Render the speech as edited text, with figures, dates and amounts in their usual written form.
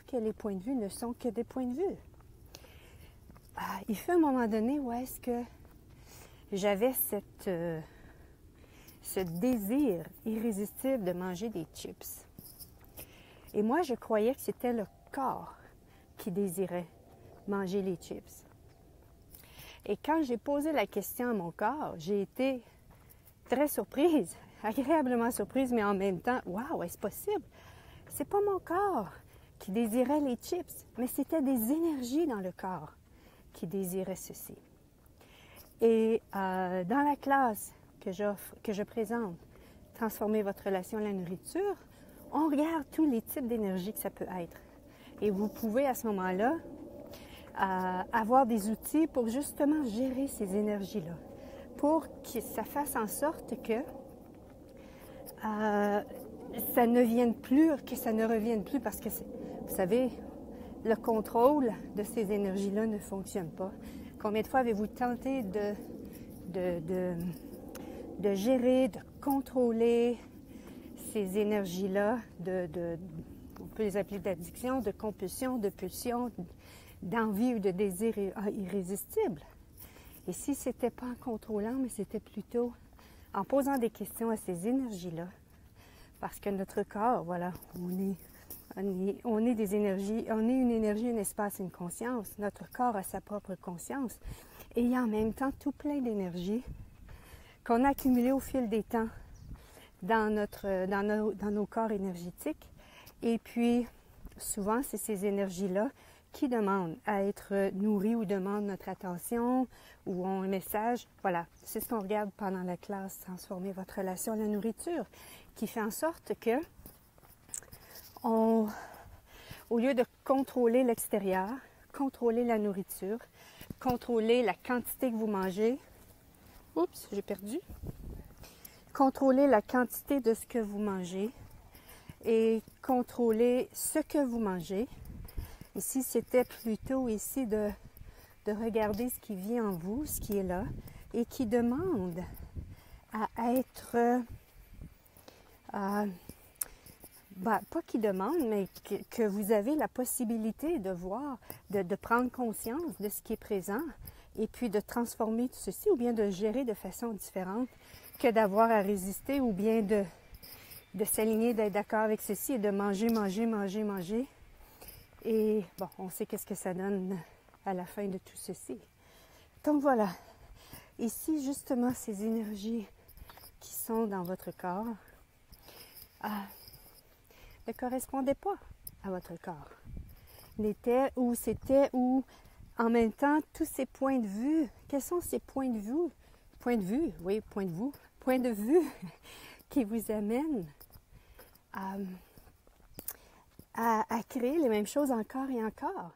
que les points de vue ne sont que des points de vue. Il fut un moment donné où est-ce que j'avais ce désir irrésistible de manger des chips. Et moi, je croyais que c'était le corps qui désirait manger les chips. Et quand j'ai posé la question à mon corps, j'ai été très surprise, agréablement surprise, mais en même temps, waouh, est-ce possible? C'est pas mon corps qui désirait les chips, mais c'était des énergies dans le corps qui désiraient ceci. Et dans la classe que je présente, Transformer votre relation à la nourriture, on regarde tous les types d'énergie que ça peut être. Et vous pouvez à ce moment-là avoir des outils pour justement gérer ces énergies-là, pour que ça fasse en sorte que ça ne vienne plus, que ça ne revienne plus, parce que, vous savez, le contrôle de ces énergies-là ne fonctionne pas. Combien de fois avez-vous tenté de gérer, de contrôler ces énergies-là, on peut les appeler d'addiction, de compulsion, de pulsion, d'envie ou de désir irrésistible. Et si ce n'était pas en contrôlant, mais c'était plutôt en posant des questions à ces énergies-là, parce que notre corps, voilà, on est des énergies, on est une énergie, un espace, une conscience. Notre corps a sa propre conscience. Et il y a en même temps tout plein d'énergie qu'on a accumulée au fil des temps dans nos corps énergétiques. Et puis, souvent, c'est ces énergies-là qui demandent à être nourries ou demandent notre attention ou ont un message. Voilà, c'est ce qu'on regarde pendant la classe Transformer votre relation à la nourriture, qui fait en sorte que au lieu de contrôler l'extérieur, contrôler la nourriture, contrôler la quantité que vous mangez, oups, j'ai perdu, contrôler la quantité de ce que vous mangez et contrôler ce que vous mangez. Ici, c'était plutôt ici de regarder ce qui vit en vous, ce qui est là, et qui demande à être, pas qui demande, mais que vous avez la possibilité de voir, de prendre conscience de ce qui est présent, et puis de transformer tout ceci, ou bien de gérer de façon différente que d'avoir à résister, ou bien de s'aligner, d'être d'accord avec ceci, et de manger, manger, manger, manger. Et bon, on sait qu'est-ce que ça donne à la fin de tout ceci. Donc voilà, ici justement ces énergies qui sont dans votre corps ne correspondaient pas à votre corps. N'étaient où c'était où en même temps tous ces points de vue. Quels sont ces points de vue? Points de vue, oui, point de vue qui vous amènent à créer les mêmes choses encore et encore.